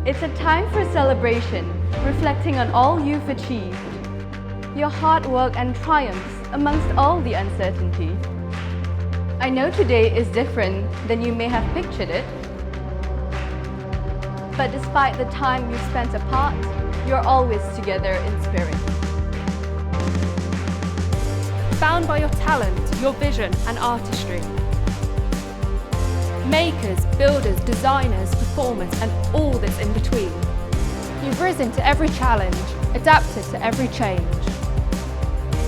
It's a time for celebration, reflecting on all you've achieved, your hard work and triumphs amongst all the uncertainty. I know today is different than you may have pictured it, but despite the time you've spent apart, you're always together in spirit. Bound by your talent, your vision and artistry. Makers, builders, designers, performers and all that's in between. You've risen to every challenge, adapted to every change.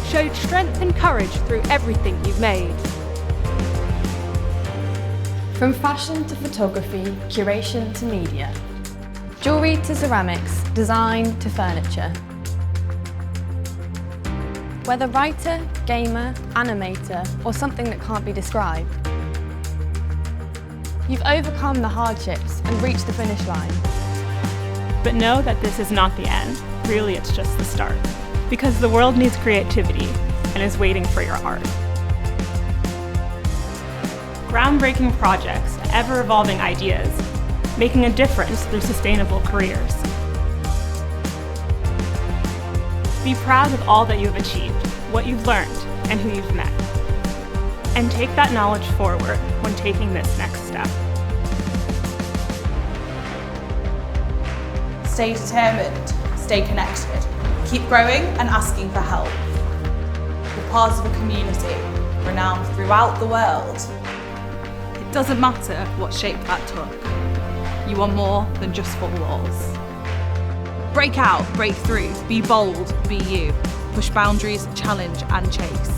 Showed strength and courage through everything you've made. From fashion to photography, curation to media. Jewellery to ceramics, design to furniture. Whether writer, gamer, animator, or something that can't be described, you've overcome the hardships and reached the finish line. But know that this is not the end. Really, it's just the start. Because the world needs creativity and is waiting for your art. Groundbreaking projects, ever-evolving ideas, making a difference through sustainable careers. Be proud of all that you've achieved, what you've learned, and who you've met. And take that knowledge forward when taking this next step. Stay determined, stay connected, keep growing and asking for help. You're part of a community renowned throughout the world. It doesn't matter what shape that took. You are more than just four walls. Break out, break through, be bold, be you. Push boundaries, challenge and chase.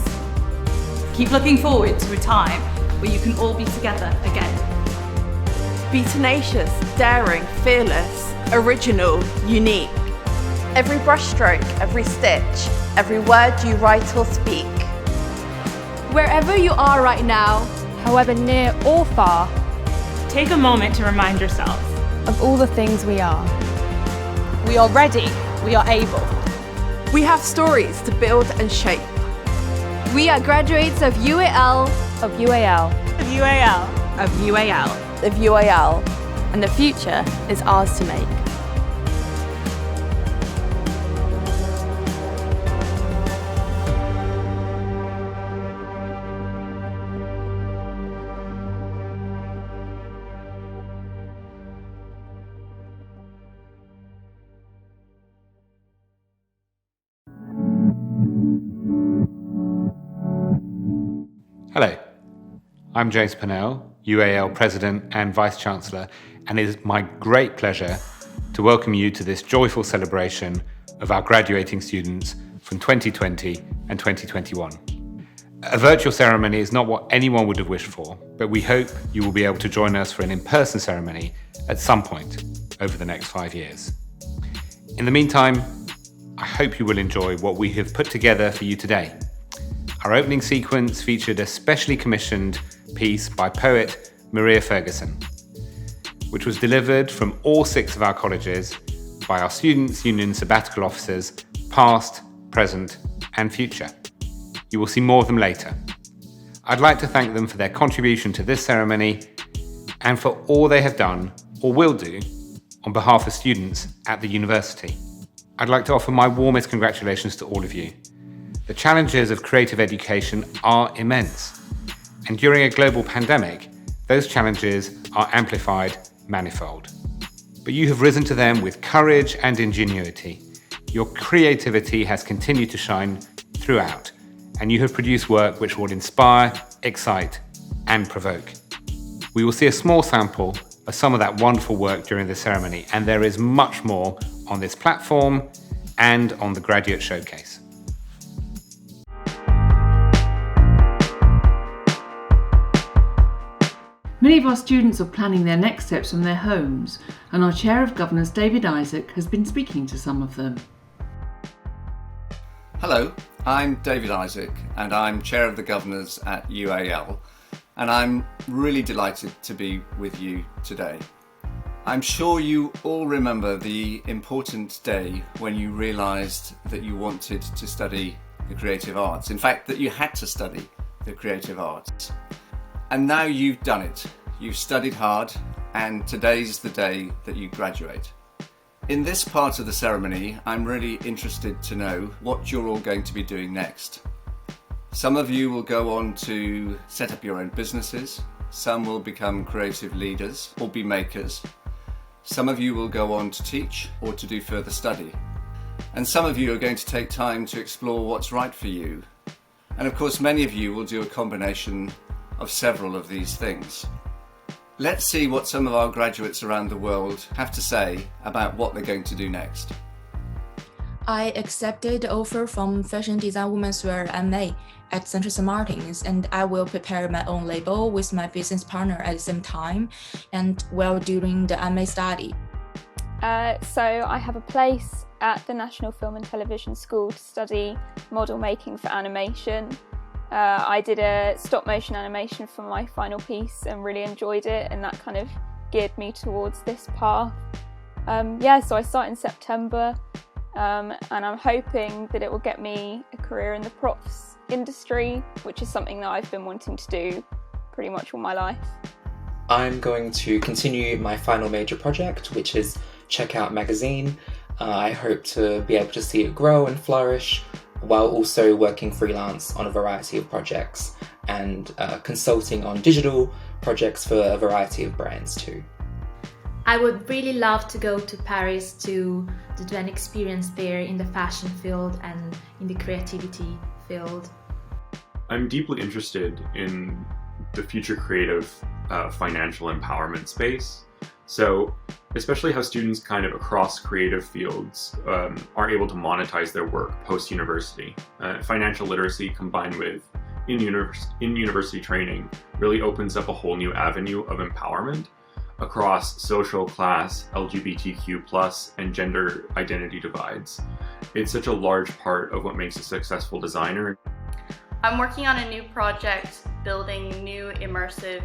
Keep looking forward to a time where you can all be together again. Be tenacious, daring, fearless, original, unique. Every brushstroke, every stitch, every word you write or speak. Wherever you are right now, However near or far, Take a moment to remind yourself of all the things we are. We are ready, we are able. We have stories to build and shape. we are graduates of UAL, of UAL. of UAL. Of UAL. Of UAL, and the future is ours to make. Hello, I'm James Purnell, UAL President and Vice-Chancellor, and it is my great pleasure to welcome you to this joyful celebration of our graduating students from 2020 and 2021. A virtual ceremony is not what anyone would have wished for, but we hope you will be able to join us for an in-person ceremony at some point over the next 5 years. In the meantime, I hope you will enjoy what we have put together for you today. Our opening sequence featured a specially commissioned piece by poet Maria Ferguson, which was delivered from all 6 of our colleges by our Students' Union sabbatical officers, past, present, and future. You will see more of them later. I'd like to thank them for their contribution to this ceremony and for all they have done or will do on behalf of students at the university. I'd like to offer my warmest congratulations to all of you. The challenges of creative education are immense, and during a global pandemic, those challenges are amplified manifold. But you have risen to them with courage and ingenuity. Your creativity has continued to shine throughout, and you have produced work which will inspire, excite, and provoke. We will see a small sample of some of that wonderful work during the ceremony, and there is much more on this platform and on the Graduate Showcase. Many of our students are planning their next steps from their homes, and our Chair of Governors, David Isaac, has been speaking to some of them. Hello, I'm David Isaac and I'm Chair of the Governors at UAL, and I'm really delighted to be with you today. I'm sure you all remember the important day when you realised that you wanted to study the creative arts, in fact that you had to study the creative arts. And now you've done it. You've studied hard, and today's the day that you graduate. In this part of the ceremony, I'm really interested to know what you're all going to be doing next. Some of you will go on to set up your own businesses. Some will become creative leaders or be makers. Some of you will go on to teach or to do further study. And some of you are going to take time to explore what's right for you. And of course, many of you will do a combination of several of these things. Let's see what some of our graduates around the world have to say about what they're going to do next. I accepted the offer from Fashion Design Women's Wear MA at Central St. Martin's, and I will prepare my own label with my business partner at the same time and while doing the MA study. So I have a place at the National Film and Television School to study model making for animation. I did a stop motion animation for my final piece and really enjoyed it, and that kind of geared me towards this path. So I start in September. And I'm hoping that it will get me a career in the props industry, which is something that I've been wanting to do pretty much all my life. I'm going to continue my final major project, which is Checkout Magazine. I hope to be able to see it grow and flourish while also working freelance on a variety of projects and consulting on digital projects for a variety of brands too. I would really love to go to Paris to do an experience there in the fashion field and in the creativity field. I'm deeply interested in the future creative financial empowerment space. So especially how students kind of across creative fields are able to monetize their work post-university. Financial literacy combined with in-university training really opens up a whole new avenue of empowerment across social, class, LGBTQ+, and gender identity divides. It's such a large part of what makes a successful designer. I'm working on a new project building new immersive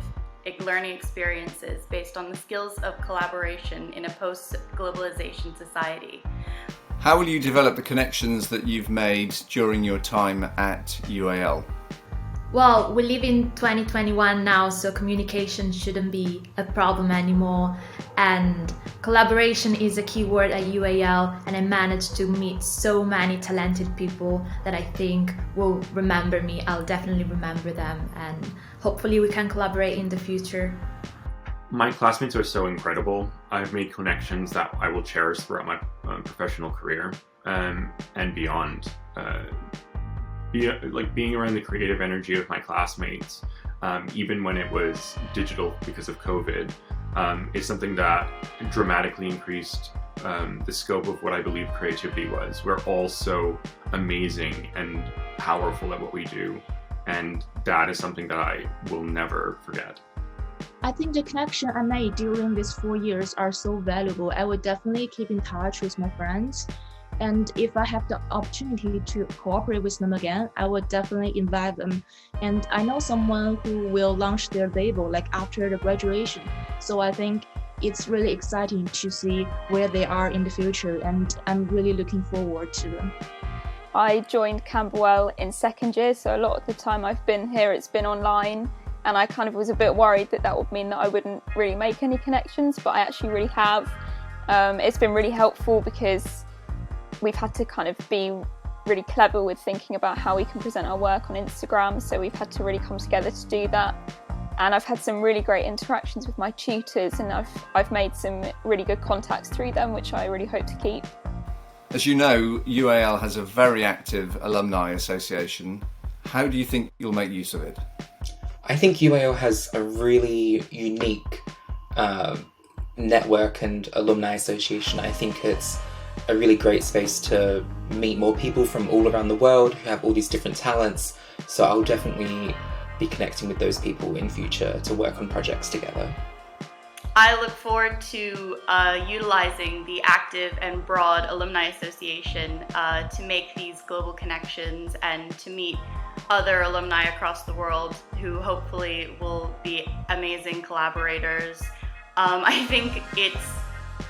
learning experiences based on the skills of collaboration in a post-globalization society. How will you develop the connections that you've made during your time at UAL? Well, we live in 2021 now, so communication shouldn't be a problem anymore. And collaboration is a key word at UAL, and I managed to meet so many talented people that I think will remember me. I'll definitely remember them, and hopefully we can collaborate in the future. My classmates are so incredible. I've made connections that I will cherish throughout my professional career and beyond. Being around the creative energy of my classmates, even when it was digital because of COVID, is something that dramatically increased the scope of what I believe creativity was. We're all so amazing and powerful at what we do, and that is something that I will never forget. I think the connection I made during these 4 years are so valuable. I would definitely keep in touch with my friends. And if I have the opportunity to cooperate with them again, I would definitely invite them. And I know someone who will launch their label after the graduation. So I think it's really exciting to see where they are in the future, and I'm really looking forward to them. I joined Camberwell in second year, so a lot of the time I've been here, it's been online. And I kind of was a bit worried that would mean that I wouldn't really make any connections, but I actually really have. It's been really helpful because we've had to kind of be really clever with thinking about how we can present our work on Instagram, so we've had to really come together to do that. And I've had some really great interactions with my tutors, and I've made some really good contacts through them, which I really hope to keep. As you know, UAL has a very active alumni association. How do you think you'll make use of it? I think UAL has a really unique network and alumni association. I think it's a really great space to meet more people from all around the world who have all these different talents. So I'll definitely be connecting with those people in future to work on projects together. I look forward to utilizing the active and broad alumni association to make these global connections and to meet other alumni across the world who hopefully will be amazing collaborators. I think it's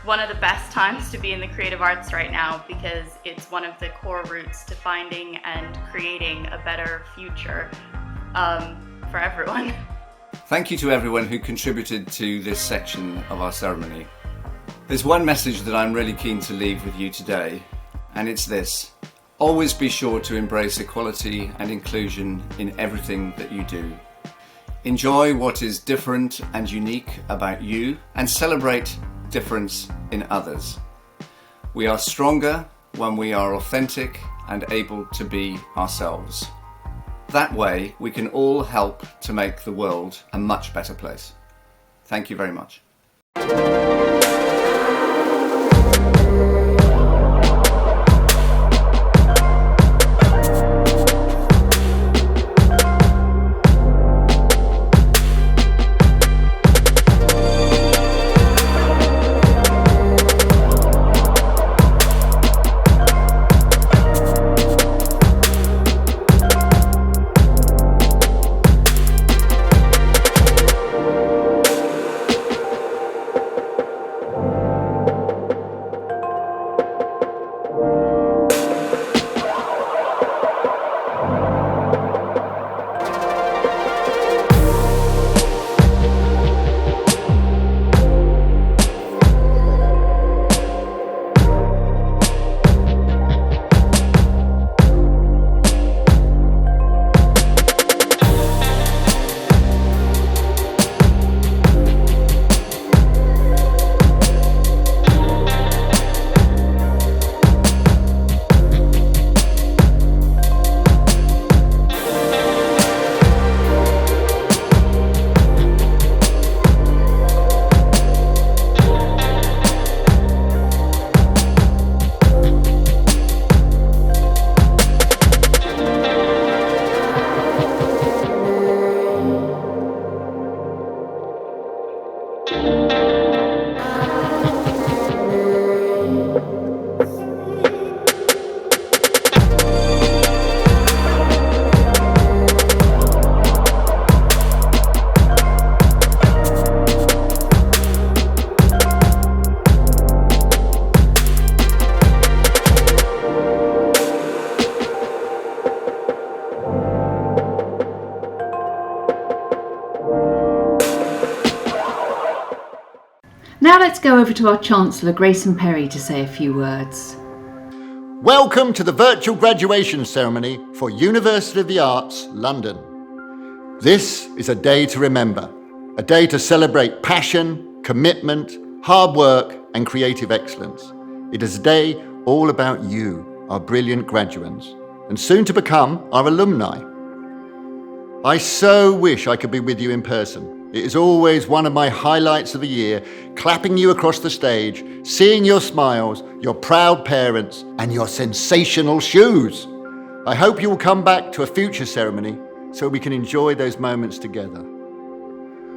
one of the best times to be in the creative arts right now because it's one of the core routes to finding and creating a better future for everyone. Thank you to everyone who contributed to this section of our ceremony. There's one message that I'm really keen to leave with you today, and it's this. Always be sure to embrace equality and inclusion in everything that you do. Enjoy what is different and unique about you and celebrate difference in others. We are stronger when we are authentic and able to be ourselves. That way, we can all help to make the world a much better place. Thank you very much. Now let's go over to our Chancellor, Grayson Perry, to say a few words. Welcome to the virtual graduation ceremony for University of the Arts, London. This is a day to remember, a day to celebrate passion, commitment, hard work and creative excellence. It is a day all about you, our brilliant graduates, and soon to become our alumni. I so wish I could be with you in person. It is always one of my highlights of the year, clapping you across the stage, seeing your smiles, your proud parents, and your sensational shoes. I hope you will come back to a future ceremony so we can enjoy those moments together.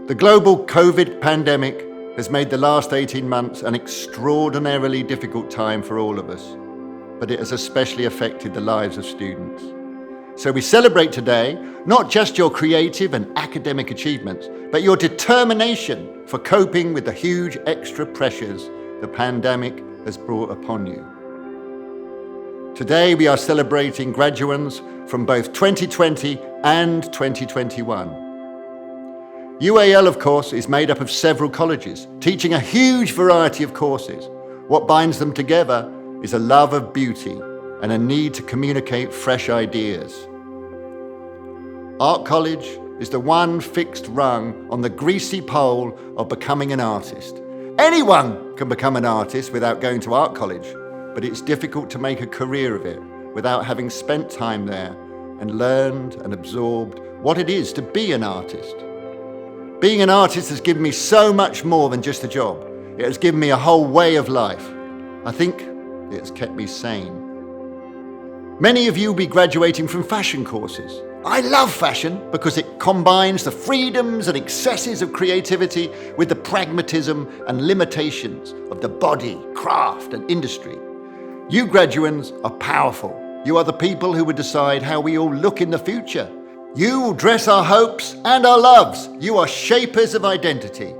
The global COVID pandemic has made the last 18 months an extraordinarily difficult time for all of us, but it has especially affected the lives of students. So we celebrate today not just your creative and academic achievements, but your determination for coping with the huge extra pressures the pandemic has brought upon you. Today we are celebrating graduates from both 2020 and 2021. UAL, of course, is made up of several colleges, teaching a huge variety of courses. What binds them together is a love of beauty and a need to communicate fresh ideas. Art College is the one fixed rung on the greasy pole of becoming an artist. Anyone can become an artist without going to art college, but it's difficult to make a career of it without having spent time there and learned and absorbed what it is to be an artist. Being an artist has given me so much more than just a job. It has given me a whole way of life. I think it has kept me sane. Many of you will be graduating from fashion courses. I love fashion because it combines the freedoms and excesses of creativity with the pragmatism and limitations of the body, craft and industry. You graduates are powerful. You are the people who will decide how we all look in the future. You will dress our hopes and our loves. You are shapers of identity.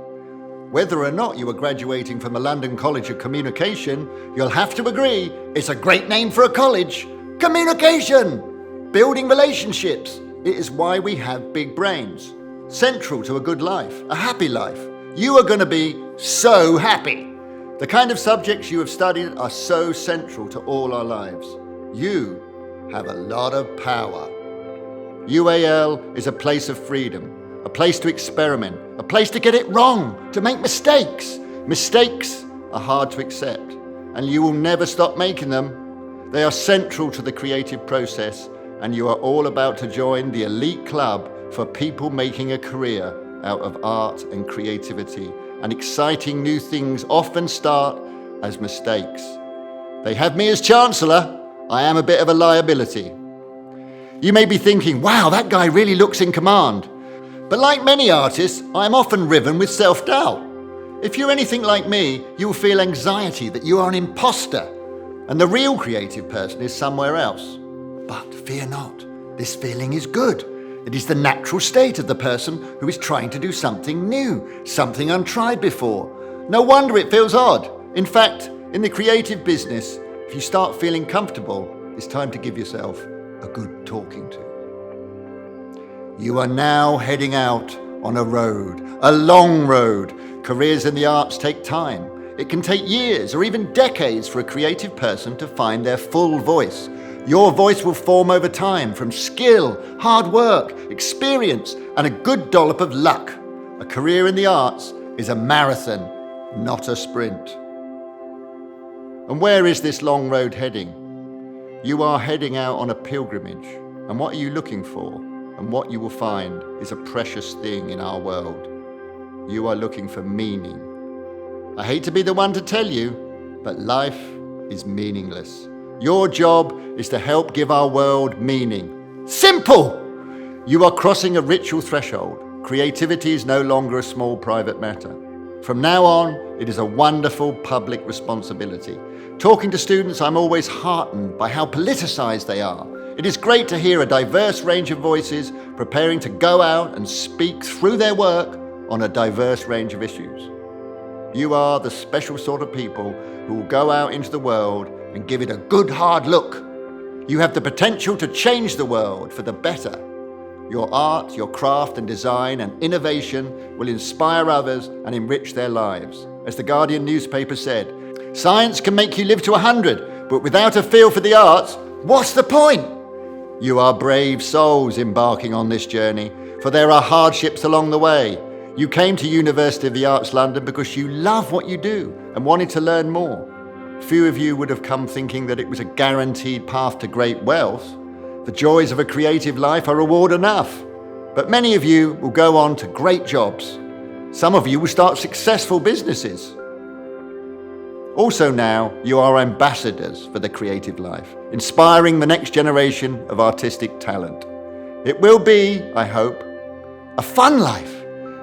Whether or not you are graduating from the London College of Communication, you'll have to agree it's a great name for a college. Communication! Building relationships. It is why we have big brains. Central to a good life, a happy life. You are going to be so happy. The kind of subjects you have studied are so central to all our lives. You have a lot of power. UAL is a place of freedom, a place to experiment, a place to get it wrong, to make mistakes. Mistakes are hard to accept, and you will never stop making them. They are central to the creative process, and you are all about to join the elite club for people making a career out of art and creativity. And exciting new things often start as mistakes. They have me as Chancellor. I am a bit of a liability. You may be thinking, wow, that guy really looks in command. But like many artists, I am often riven with self-doubt. If you're anything like me, you will feel anxiety that you are an imposter and the real creative person is somewhere else. But fear not, this feeling is good. It is the natural state of the person who is trying to do something new, something untried before. No wonder it feels odd. In fact, in the creative business, if you start feeling comfortable, it's time to give yourself a good talking to. You are now heading out on a road, a long road. Careers in the arts take time. It can take years or even decades for a creative person to find their full voice. Your voice will form over time from skill, hard work, experience, and a good dollop of luck. A career in the arts is a marathon, not a sprint. And where is this long road heading? You are heading out on a pilgrimage. And what are you looking for? And what you will find is a precious thing in our world. You are looking for meaning. I hate to be the one to tell you, but life is meaningless. Your job is to help give our world meaning. Simple! You are crossing a ritual threshold. Creativity is no longer a small private matter. From now on, it is a wonderful public responsibility. Talking to students, I'm always heartened by how politicized they are. It is great to hear a diverse range of voices preparing to go out and speak through their work on a diverse range of issues. You are the special sort of people who will go out into the world and give it a good hard look. You have the potential to change the world for the better. Your art, your craft and design and innovation will inspire others and enrich their lives. As the Guardian newspaper said, science can make you live to 100, but without a feel for the arts, what's the point? You are brave souls embarking on this journey, for there are hardships along the way. You came to University of the Arts London because you love what you do and wanted to learn more. Few of you would have come thinking that it was a guaranteed path to great wealth. The joys of a creative life are reward enough. But many of you will go on to great jobs. Some of you will start successful businesses. Also now, you are ambassadors for the creative life, inspiring the next generation of artistic talent. It will be, I hope, a fun life.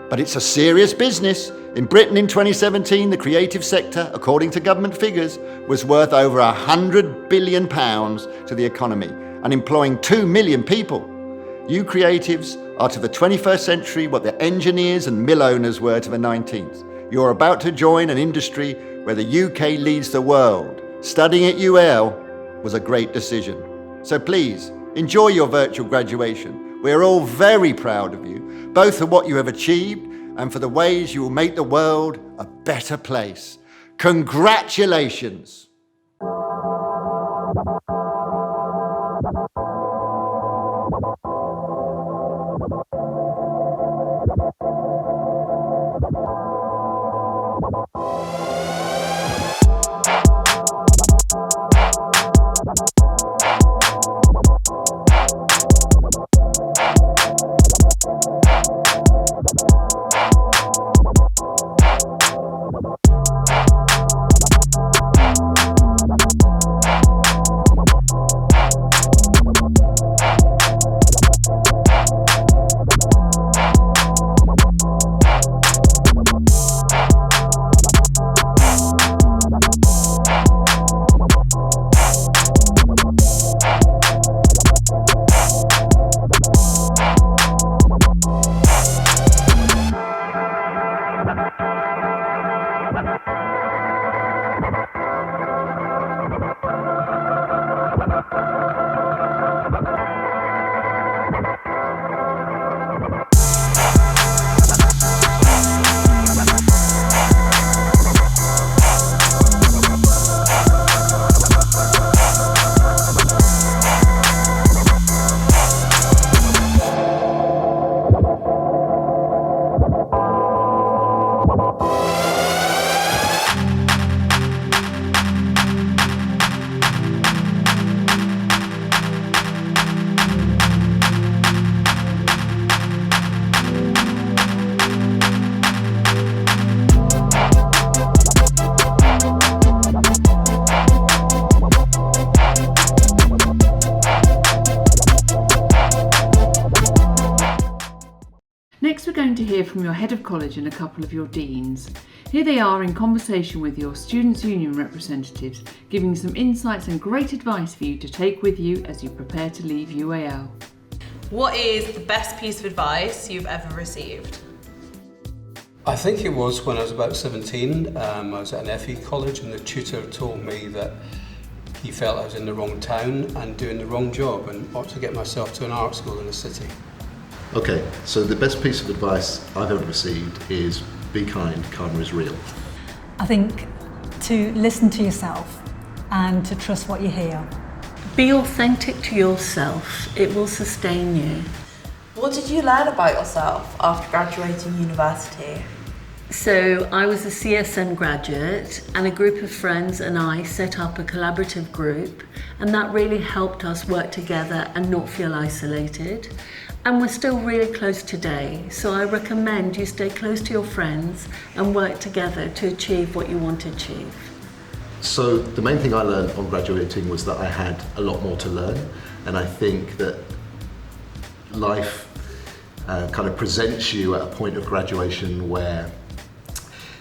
But it's a serious business. In Britain in 2017, the creative sector, according to government figures, was worth over £100 billion to the economy and employing 2 million people. You creatives are to the 21st century what the engineers and mill owners were to the 19th. You're about to join an industry where the UK leads the world. Studying at UAL was a great decision. So please, enjoy your virtual graduation. We're all very proud of you, both for what you have achieved and for the ways you will make the world a better place. Congratulations! Next, we're going to hear from your head of college and a couple of your deans. Here they are in conversation with your Students' Union representatives, giving some insights and great advice for you to take with you as you prepare to leave UAL. What is the best piece of advice you've ever received? I think it was when I was about 17. I was at an FE college and the tutor told me that he felt I was in the wrong town and doing the wrong job and ought to get myself to an art school in the city. Okay, so the best piece of advice I've ever received is be kind, karma is real. I think to listen to yourself and to trust what you hear. Be authentic to yourself, it will sustain you. What did you learn about yourself after graduating university? So I was a CSN graduate and a group of friends and I set up a collaborative group, and that really helped us work together and not feel isolated. And we're still really close today, so I recommend you stay close to your friends and work together to achieve what you want to achieve. So the main thing I learned on graduating was that I had a lot more to learn, and I think that life kind of presents you at a point of graduation where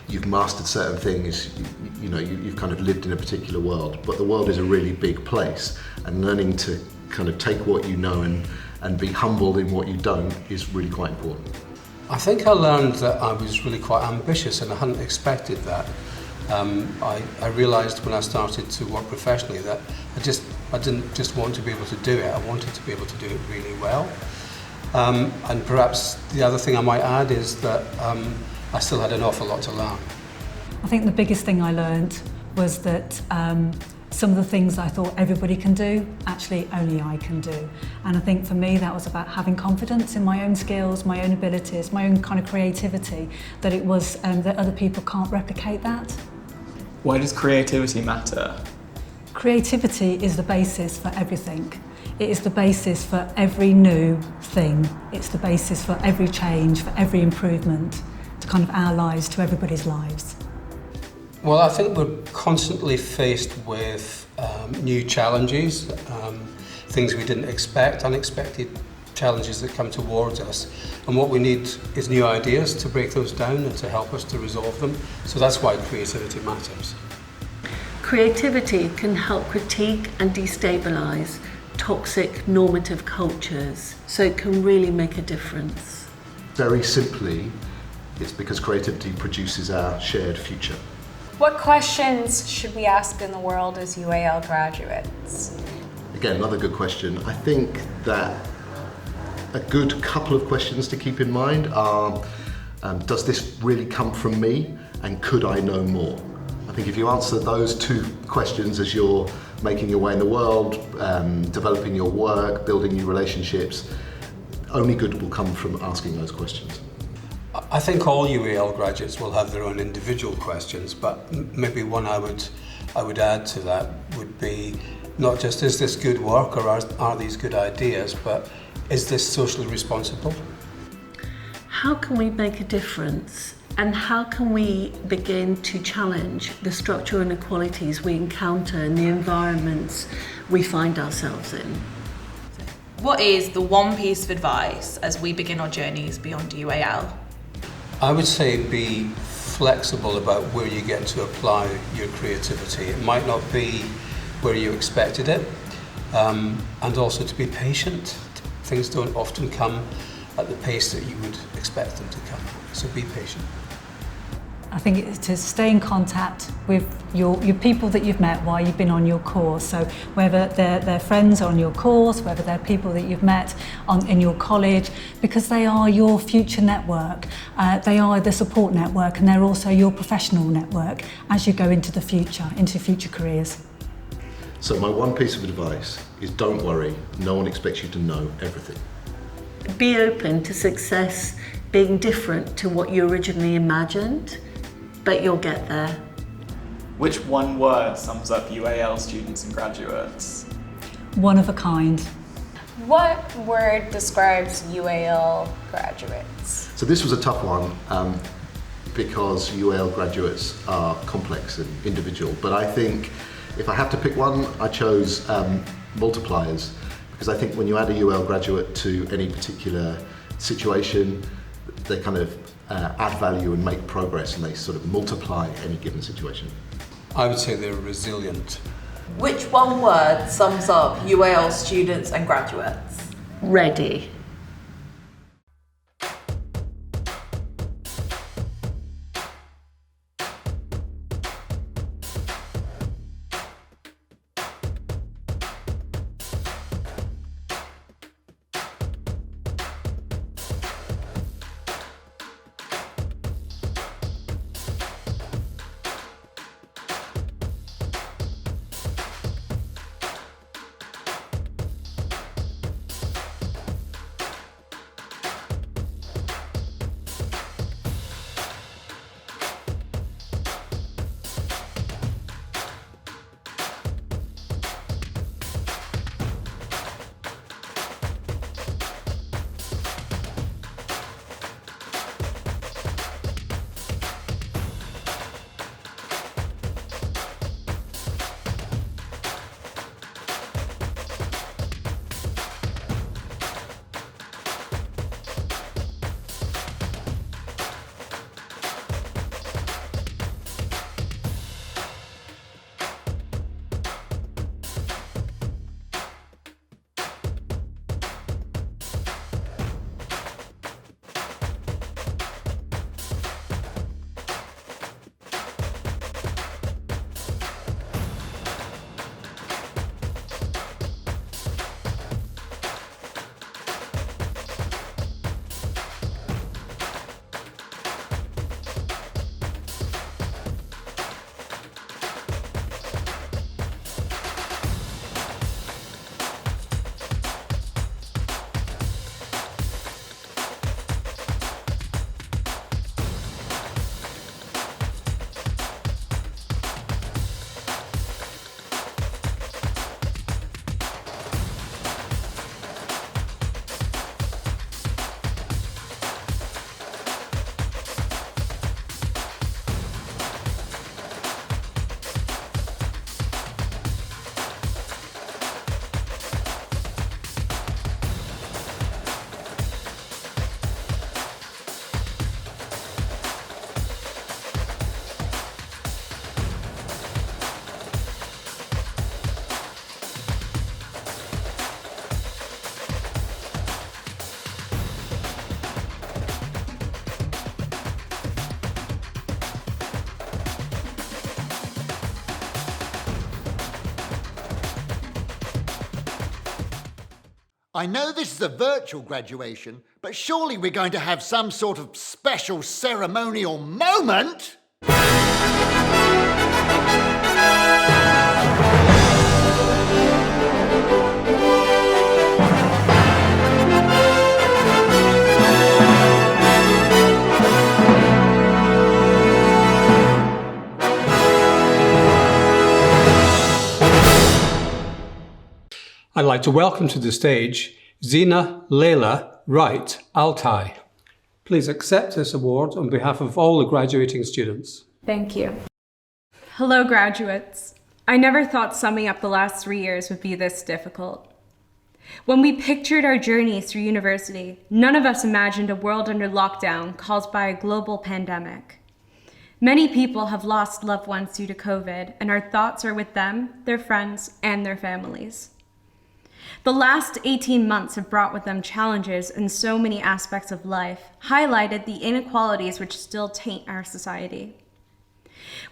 you've mastered certain things, you've kind of lived in a particular world, but the world is a really big place, and learning to kind of take what you know and be humbled in what you don't is really quite important. I think I learned that I was really quite ambitious and I hadn't expected that. I realised when I started to work professionally that I didn't just want to be able to do it, I wanted to be able to do it really well. And perhaps the other thing I might add is that I still had an awful lot to learn. I think the biggest thing I learned was that some of the things I thought everybody can do, actually only I can do. And I think for me that was about having confidence in my own skills, my own abilities, my own kind of creativity, that it was that other people can't replicate that. Why does creativity matter? Creativity is the basis for everything. It is the basis for every new thing. It's the basis for every change, for every improvement to kind of our lives, to everybody's lives. Well, I think we're constantly faced with new challenges, things we didn't expect, unexpected challenges that come towards us. And what we need is new ideas to break those down and to help us to resolve them. So that's why creativity matters. Creativity can help critique and destabilise toxic normative cultures, so it can really make a difference. Very simply, it's because creativity produces our shared future. What questions should we ask in the world as UAL graduates? Again, another good question. I think that a good couple of questions to keep in mind are, does this really come from me, and could I know more? I think if you answer those two questions as you're making your way in the world, developing your work, building new relationships, only good will come from asking those questions. I think all UAL graduates will have their own individual questions, but maybe one I would add to that would be not just is this good work or are these good ideas, but is this socially responsible? How can we make a difference? And how can we begin to challenge the structural inequalities we encounter in the environments we find ourselves in? What is the one piece of advice as we begin our journeys beyond UAL? I would say be flexible about where you get to apply your creativity. It might not be where you expected it, and also to be patient. Things don't often come at the pace that you would expect them to come at, so be patient. I think it's to stay in contact with your people that you've met while you've been on your course. So whether they're friends on your course, whether they're people that you've met in your college, because they are your future network. They are the support network, and they're also your professional network as you go into the future, into future careers. So my one piece of advice is don't worry, no one expects you to know everything. Be open to success being different to what you originally imagined, but you'll get there. Which one word sums up UAL students and graduates? One of a kind. What word describes UAL graduates? So this was a tough one because UAL graduates are complex and individual, but I think if I have to pick one, I chose multipliers, because I think when you add a UAL graduate to any particular situation, they kind of add value and make progress, and they sort of multiply any given situation? I would say they're resilient. Which one word sums up UAL students and graduates? Ready. I know this is a virtual graduation, but surely we're going to have some sort of special ceremonial moment? I'd like to welcome to the stage Zina Leila Wright Altai. Please accept this award on behalf of all the graduating students. Thank you. Hello, graduates. I never thought summing up the last 3 years would be this difficult. When we pictured our journey through university, none of us imagined a world under lockdown caused by a global pandemic. Many people have lost loved ones due to COVID, and our thoughts are with them, their friends, and their families. The last 18 months have brought with them challenges in so many aspects of life, highlighted the inequalities which still taint our society.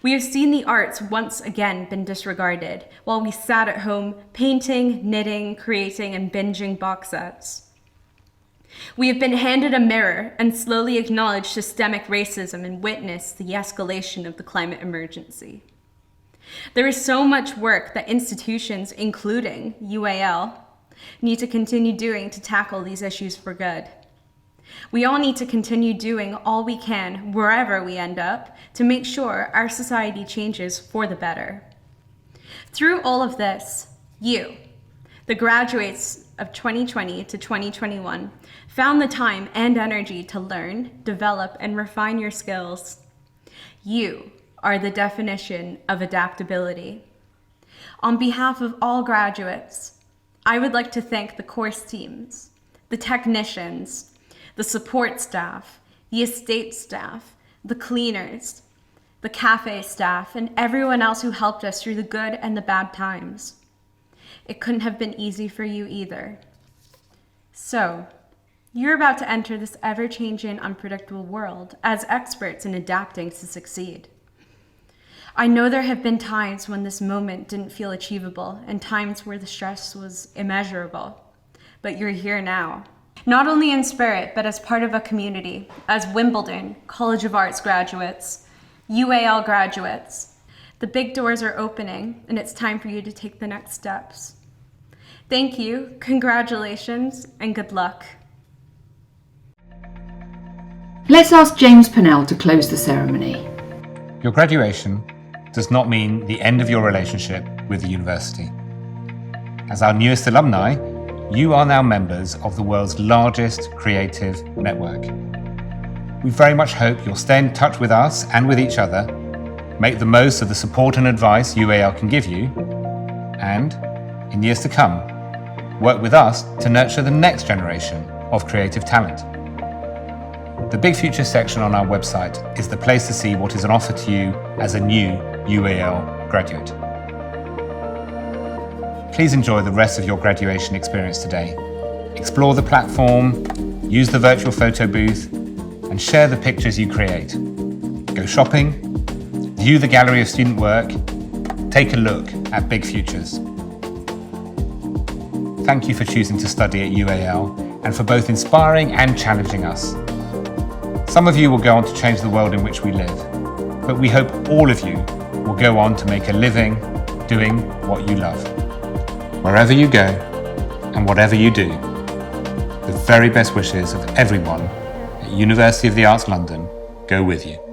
We have seen the arts once again been disregarded, while we sat at home painting, knitting, creating, and binging box sets. We have been handed a mirror and slowly acknowledged systemic racism and witnessed the escalation of the climate emergency. There is so much work that institutions, including UAL, need to continue doing to tackle these issues for good. We all need to continue doing all we can, wherever we end up, to make sure our society changes for the better. Through all of this, you, the graduates of 2020 to 2021, found the time and energy to learn, develop, and refine your skills. You are the definition of adaptability. On behalf of all graduates, I would like to thank the course teams, the technicians, the support staff, the estate staff, the cleaners, the cafe staff, and everyone else who helped us through the good and the bad times. It couldn't have been easy for you either. So, you're about to enter this ever-changing, unpredictable world as experts in adapting to succeed. I know there have been times when this moment didn't feel achievable and times where the stress was immeasurable, but you're here now. Not only in spirit, but as part of a community, as Wimbledon College of Arts graduates, UAL graduates. The big doors are opening, and it's time for you to take the next steps. Thank you, congratulations, and good luck. Let's ask James Pennell to close the ceremony. Your graduation does not mean the end of your relationship with the university. As our newest alumni, you are now members of the world's largest creative network. We very much hope you'll stay in touch with us and with each other, make the most of the support and advice UAL can give you, and, in years to come, work with us to nurture the next generation of creative talent. The Big Future section on our website is the place to see what is on offer to you as a new UAL graduate. Please enjoy the rest of your graduation experience today. Explore the platform, use the virtual photo booth, and share the pictures you create. Go shopping, view the gallery of student work, take a look at Big Futures. Thank you for choosing to study at UAL and for both inspiring and challenging us. Some of you will go on to change the world in which we live, but we hope all of you will go on to make a living doing what you love. Wherever you go and whatever you do, the very best wishes of everyone at University of the Arts London go with you.